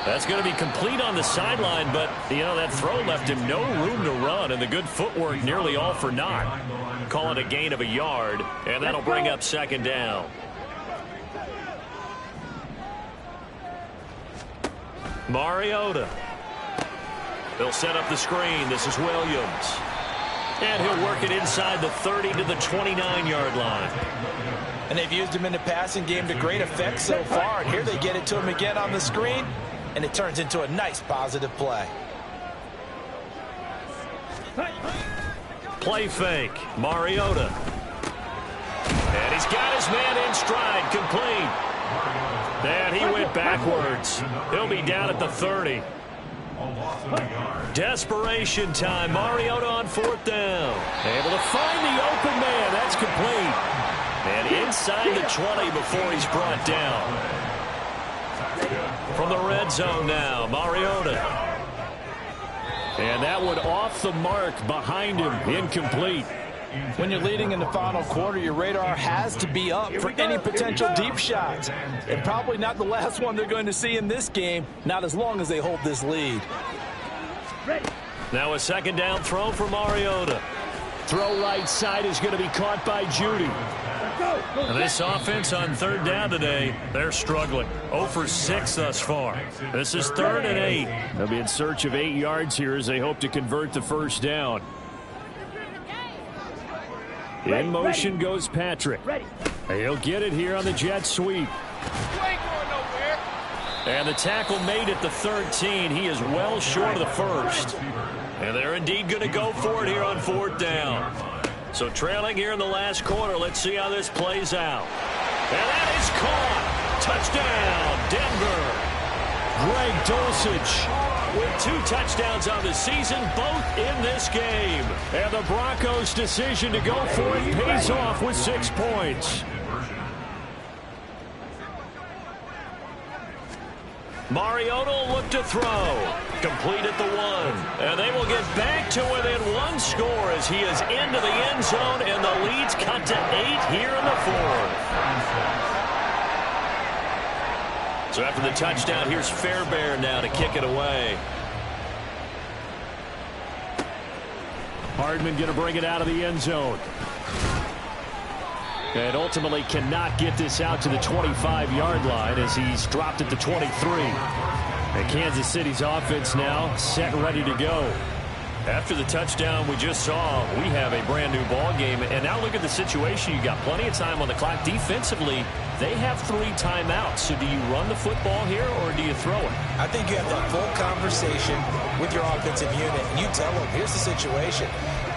That's going to be complete on the sideline, but, you know, that throw left him no room to run, and the good footwork nearly all for naught. Call it a gain of a yard, and that'll bring up 2nd down. Mariota. They'll set up the screen. This is Williams. And he'll work it inside the 30 to the 29-yard line. And they've used him in the passing game to great effect so far. And here they get it to him again on the screen, and it turns into a nice positive play. Play fake. Mariota. And he's got his man in stride. Complete. And he went backwards. He'll be down at the 30. Desperation time. Mariota on 4th down. Able to find the open man. That's complete. And inside the 20 before he's brought down. From the red zone now, Mariota. And that one off the mark behind him. Incomplete. When you're leading in the final quarter, your radar has to be up for any potential deep shots. And probably not the last one they're going to see in this game, not as long as they hold this lead. Now a 2nd down throw for Mariota. Throw right side is going to be caught by Judy. And this offense on 3rd down today, they're struggling. 0 for 6 thus far. This is 3rd and 8. They'll be in search of 8 yards here as they hope to convert the 1st down. In motion goes Patrick. He'll get it here on the jet sweep. And the tackle made at the 13. He is well short of the 1st. And they're indeed going to go for it here on 4th down. So trailing here in the last quarter. Let's see how this plays out. And that is caught. Touchdown, Denver. Greg Dulcich with 2 touchdowns on the season, both in this game. And the Broncos' decision to go for it pays off with 6 points. Mariota will look to throw. Complete at the 1. And they will get back to within 1 score as he is into the end zone, and the lead's cut to 8 here in the 4th. So after the touchdown, here's Fairbairn now to kick it away. Hardman going to bring it out of the end zone. And ultimately cannot get this out to the 25-yard line as he's dropped at the 23. And Kansas City's offense now set and ready to go. After the touchdown we just saw, we have a brand new ball game. And now look at the situation. You got plenty of time on the clock. Defensively, they have 3 timeouts. So do you run the football here or do you throw it? I think you have that full conversation with your offensive unit, and you tell them, here's the situation.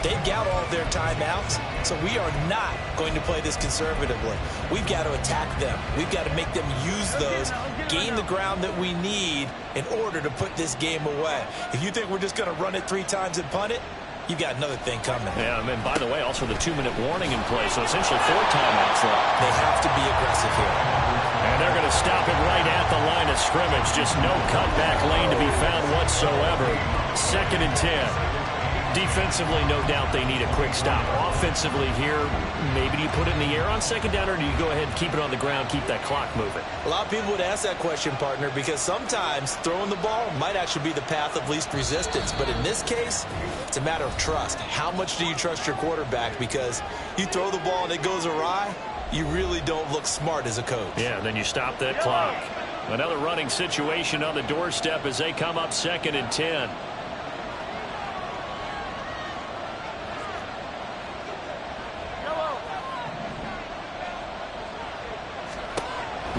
They've got all of their timeouts, so we are not going to play this conservatively. We've got to attack them. We've got to make them use those, gain the ground that we need in order to put this game away. If you think we're just going to run it 3 times and punt it, you've got another thing coming. Yeah, and by the way, also the 2-minute warning in play, so essentially 4 timeouts left. They have to be aggressive here. And they're going to stop it right at the line of scrimmage. Just no cutback lane to be found whatsoever. 2nd and 10. Defensively, no doubt they need a quick stop. Offensively here, maybe do you put it in the air on 2nd down, or do you go ahead and keep it on the ground, keep that clock moving? A lot of people would ask that question, partner, because sometimes throwing the ball might actually be the path of least resistance. But in this case, it's a matter of trust. How much do you trust your quarterback? Because you throw the ball and it goes awry, you really don't look smart as a coach. Yeah, then you stop that clock. Another running situation on the doorstep as they come up 2nd and 10.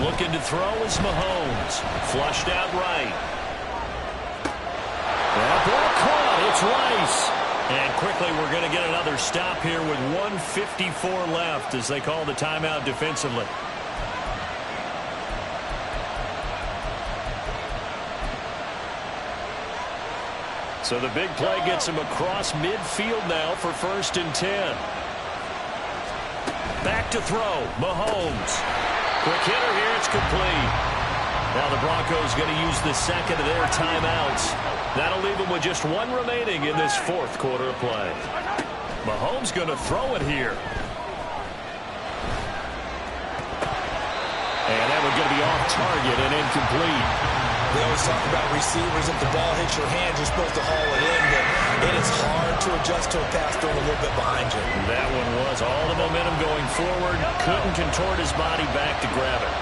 Looking to throw is Mahomes. Flushed out right. That ball caught. It's Rice. And quickly we're going to get another stop here with 1:54 left as they call the timeout defensively. So the big play gets him across midfield now for 1st and 10. Back to throw. Mahomes. Quick hitter here. It's complete. Now the Broncos going to use the second of their timeouts. That'll leave them with just one remaining in this 4th quarter of play. Mahomes going to throw it here. And that one's going to be off target and incomplete. They always talk about receivers. If the ball hits your hand, you're supposed to haul it in. But it is hard to adjust to a pass thrown a little bit behind you. That one was all the momentum going forward. Couldn't contort his body back to grab it.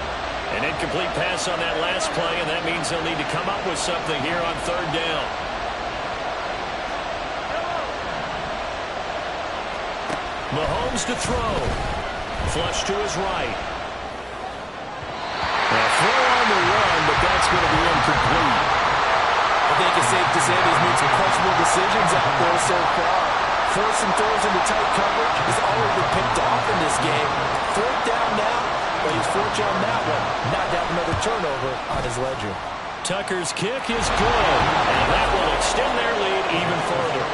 An incomplete pass on that last play, and that means they'll need to come up with something here on 3rd down. Mahomes to throw. Flush to his right. Throw on the run, but that's going to be incomplete. I think it's safe to say he's made some questionable decisions out there so far. Forcing throws into tight coverage. He's already been picked off in this game. 4th down now, but he's fortunate on that one. Not to have another turnover on his ledger. Tucker's kick is good, and that will extend their lead even further.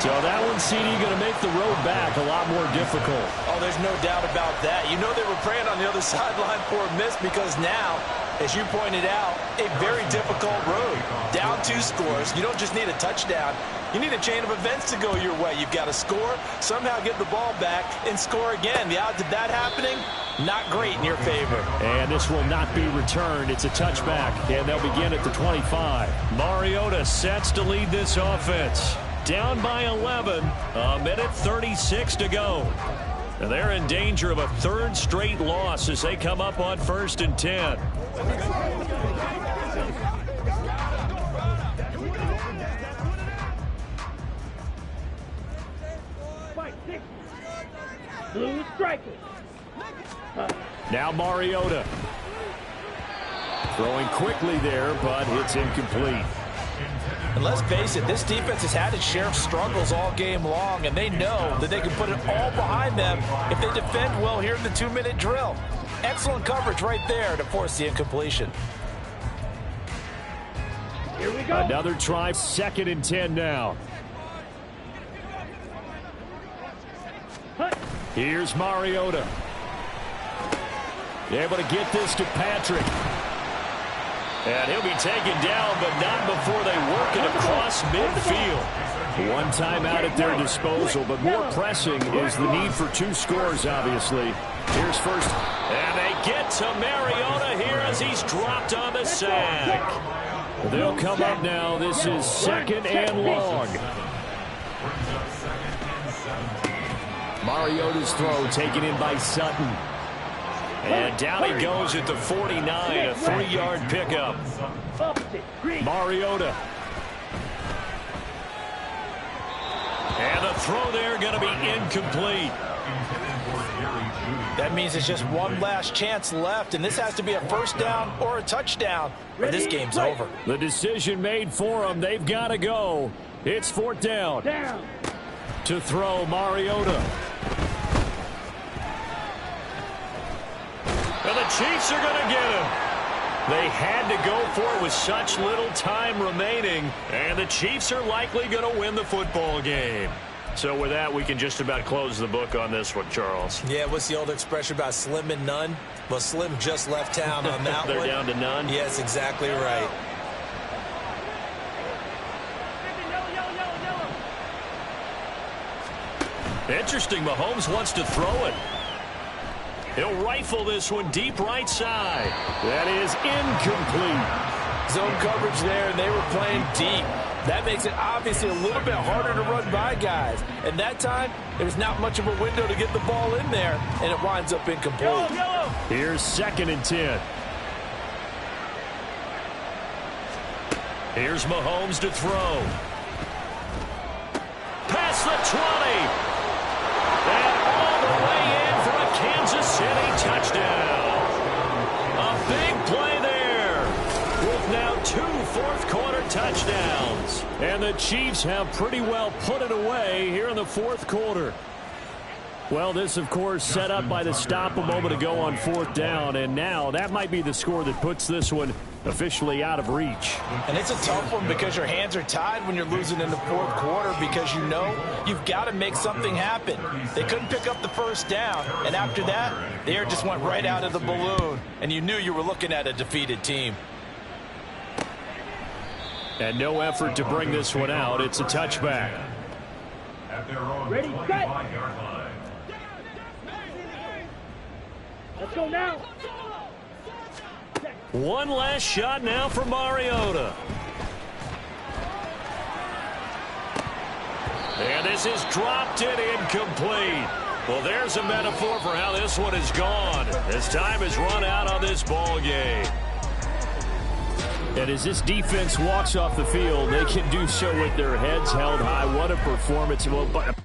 So that one, CD, going to make the road back a lot more difficult. Oh, there's no doubt about that. You know they were praying on the other sideline for a miss because now, as you pointed out, a very difficult road. Down 2 scores. You don't just need a touchdown. You need a chain of events to go your way. You've got to score, somehow get the ball back, and score again. The odds of that happening, not great in your favor. And this will not be returned. It's a touchback, and they'll begin at the 25. Mariota sets to lead this offense. Down by 11, a minute 36 to go. And they're in danger of a 3rd straight loss as they come up on 1st and 10. Blue strikers. Now Mariota. Throwing quickly there, but it's incomplete. And let's face it, this defense has had its share of struggles all game long, and they know that they can put it all behind them if they defend well here in the 2-minute drill. Excellent coverage right there to force the incompletion. Here we go. Another try, 2nd and 10 now. Here's Mariota. Able to get this to Patrick. And he'll be taken down, but not before they work it across midfield. One timeout at their disposal, but more pressing is the need for 2 scores, obviously. Here's first. And they get to Mariota here as he's dropped on the sack. They'll come up now. This is 2nd and long. Mariota's throw taken in by Sutton. And down he goes at the 49, a 3-yard pickup. Mariota. And the throw there going to be incomplete. That means it's just one last chance left, and this has to be a 1st down or a touchdown, or this game's over. The decision made for them. They've got to go. It's 4th down. To throw, Mariota. And the Chiefs are going to get him. They had to go for it with such little time remaining, and the Chiefs are likely going to win the football game. So with that, we can just about close the book on this one, Charles. Yeah, what's the old expression about slim and none? Well, Slim just left town on that They're one. down to none? Yes, exactly right. Interesting. Mahomes wants to throw it. He'll rifle this one deep right side. That is incomplete. Zone coverage there, and they were playing deep. That makes it obviously a little bit harder to run by guys. And that time, there was not much of a window to get the ball in there, and it winds up incomplete. Here's 2nd and 10. Here's Mahomes to throw. Past the 20. And all the way in for a Kansas City touchdown. A And the Chiefs have pretty well put it away here in the fourth quarter. Well, this, of course, set up by the stop a moment ago on fourth down, and now that might be the score that puts this one officially out of reach. And it's a tough one because your hands are tied when you're losing in the fourth quarter because you know you've got to make something happen. They couldn't pick up the first down, and after that, the air just went right out of the balloon, and you knew you were looking at a defeated team. And no effort to bring this one out. It's a touchback. Ready, set. Let's go now. One last shot now for Mariota. And this is dropped and incomplete. Well, there's a metaphor for how this one is gone. As time has run out on this ball game. And as this defense walks off the field, they can do so with their heads held high. What a performance. Well, but